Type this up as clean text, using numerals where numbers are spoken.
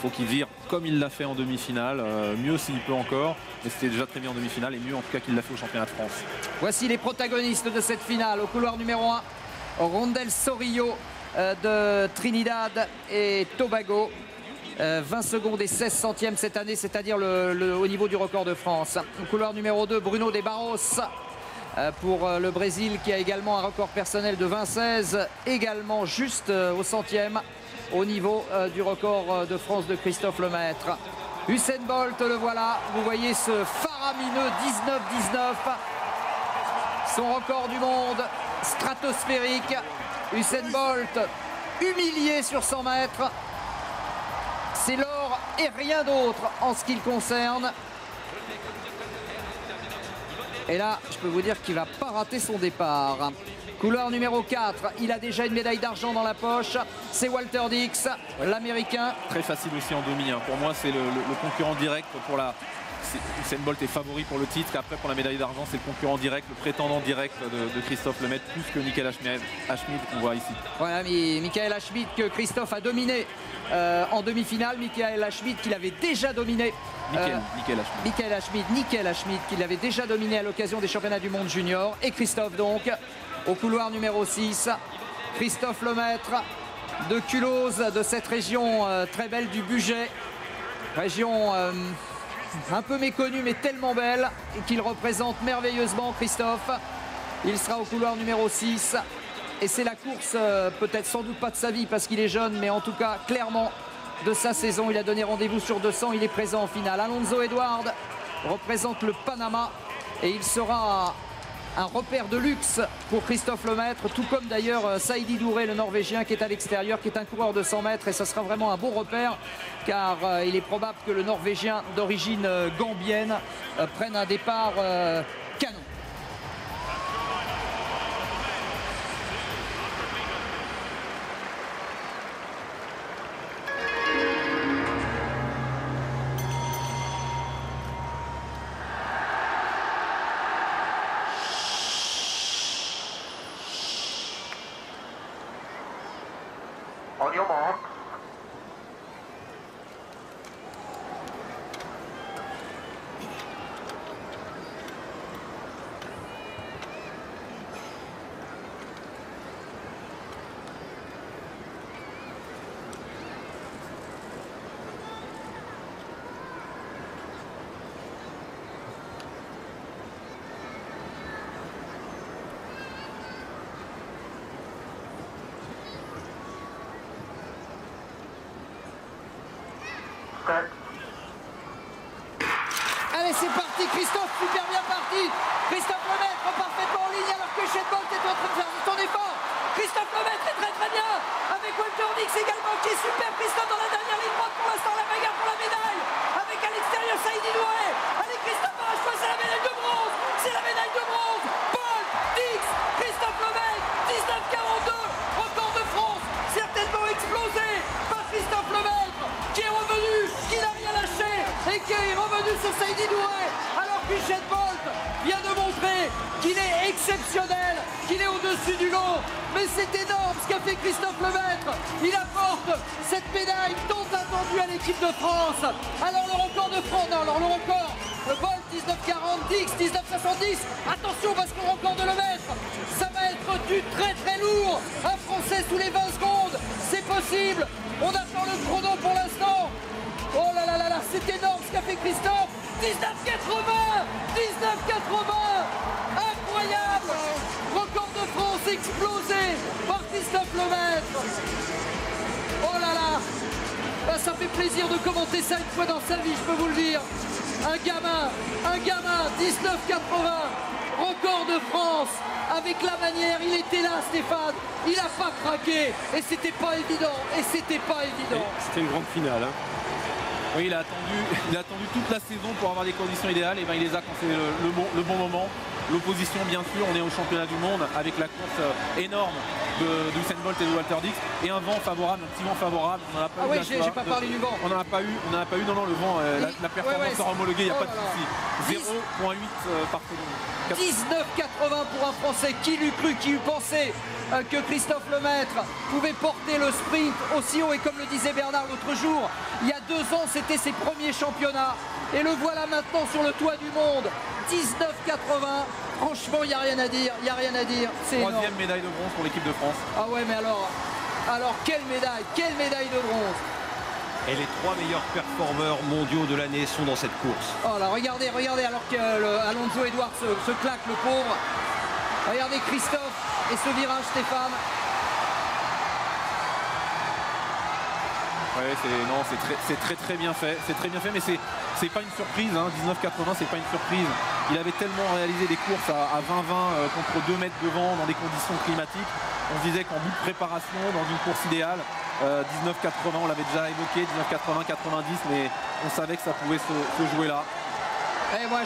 faut qu'il vire comme il l'a fait en demi-finale, mieux s'il peut encore, mais c'était déjà très bien en demi-finale et mieux en tout cas qu'il l'a fait au championnat de France. Voici les protagonistes de cette finale. Au couloir numéro 1, Rondel Sorillo de Trinidad et Tobago. 20 secondes et 16 centièmes cette année, c'est-à-dire au niveau du record de France. Au couloir numéro 2, Bruno de Barros pour le Brésil, qui a également un record personnel de 20-16, également juste au centième au niveau du record de France de Christophe Lemaître. Usain Bolt, le voilà, vous voyez ce faramineux 19-19, son record du monde stratosphérique. Usain Bolt humilié sur 100 mètres. C'est l'or et rien d'autre en ce qui le concerne. Et là, je peux vous dire qu'il ne va pas rater son départ. Couloir numéro 4, il a déjà une médaille d'argent dans la poche. C'est Walter Dix, l'Américain. Très facile aussi en demi. Pour moi, c'est le concurrent direct pour la... Usain Bolt est favori pour le titre. Après, pour la médaille d'argent, c'est le concurrent direct, le prétendant direct de Christophe Lemaître, plus que Michael Ashmead qu'on voit ici. Voilà, mais Michael Ashmead que Christophe a dominé en demi-finale. Michael Ashmead qu'il avait déjà dominé. Michael Ashmead qu'il avait déjà dominé à l'occasion des championnats du monde junior. Et Christophe donc au couloir numéro 6. Christophe Lemaître de Culose, de cette région très belle du Bugey. Région... un peu méconnu mais tellement belle et qu'il représente merveilleusement Christophe. Il sera au couloir numéro 6 et c'est la course peut-être sans doute pas de sa vie parce qu'il est jeune, mais en tout cas clairement de sa saison. Il a donné rendez-vous sur 200, il est présent en finale. Alonso Edward représente le Panama et il sera un repère de luxe pour Christophe Lemaître, tout comme d'ailleurs Saïdi Douré, le Norvégien, qui est à l'extérieur, qui est un coureur de 100 mètres, et ça sera vraiment un bon repère car il est probable que le Norvégien d'origine gambienne prenne un départ canon. On your mark. Allez, c'est parti, Christophe, super bien parti. Christophe Lemaître parfaitement en ligne alors que Usain Bolt est en train de faire son effort. Christophe Lemaître est très très bien avec Walter Dix également qui est super. Christophe dans la dernière ligne droite pour l'instant, la bagarre pour la médaille avec à l'extérieur Saïdi Doué. Allez, Christophe à la fois, c'est la médaille de bronze. C'est la médaille de bronze. Bolt, Dix, Christophe Lemaître, 19,42, record de France, certainement explosé par Christophe Lemaître qui est revenu, qui n'a rien lâché et qui est revenu sur Saïdi Doué alors qu'Usain Bolt vient de montrer qu'il est exceptionnel, qu'il est au-dessus du lot. Mais c'est énorme ce qu'a fait Christophe Lemaître. Il apporte cette médaille tant attendue à l'équipe de France. Alors le record de France, non, alors le record, le Bolt 19,40, Dix 19,70. Attention parce que le record de Lemaître, ça va être du très très lourd. Un Français sous les 20 secondes, c'est possible. On attend le chrono pour l'instant. Oh là là là là, c'est énorme ce qu'a fait Christophe. 19,80, 19,80, incroyable. Record de France explosé par Christophe Lemaître. Oh là là, ben, ça fait plaisir de commenter ça une fois dans sa vie, je peux vous le dire. Un gamin, 19,80, record de France. Avec la manière, il était là Stéphane, il n'a pas craqué et c'était pas évident, C'était une grande finale. Oui, il a attendu toute la saison pour avoir des conditions idéales, et ben il les a quand c'est le bon moment. L'opposition, bien sûr, on est au championnat du monde avec la course énorme de Usain Bolt et de Walter Dix, et un vent favorable, un petit vent favorable. On en a pas Ah eu oui, la j'ai soirée. pas parlé du vent. On n'en a pas eu, non, le vent, la performance ouais, sera homologuée, il n'y a oh pas de là là. souci. 0,8 par seconde. 19,80 pour un Français. Qui l'eût cru, qui eût pensé que Christophe Lemaître pouvait porter le sprint aussi haut. Et comme le disait Bernard l'autre jour, il y a 2 ans, c'était ses premiers championnats. Et le voilà maintenant sur le toit du monde. 19,80. Franchement, il n'y a rien à dire. Il n'y a rien à dire. C'est énorme. Troisième médaille de bronze pour l'équipe de France. Ah ouais, mais alors quelle médaille de bronze. Et les 3 meilleurs performeurs mondiaux de l'année sont dans cette course. Oh là, regardez, alors que Alonso Edouard se claque, le pauvre. Regardez Christophe et ce virage, Stéphane. Ouais, c'est très bien fait. C'est très bien fait, mais c'est pas une surprise. 19,80, c'est pas une surprise. Il avait tellement réalisé des courses à 20-20 contre 2 mètres de vent dans des conditions climatiques. On se disait qu'en bout de préparation, dans une course idéale, 19,80, on l'avait déjà évoqué, 19,80, 90, mais on savait que ça pouvait se jouer là. Et moi,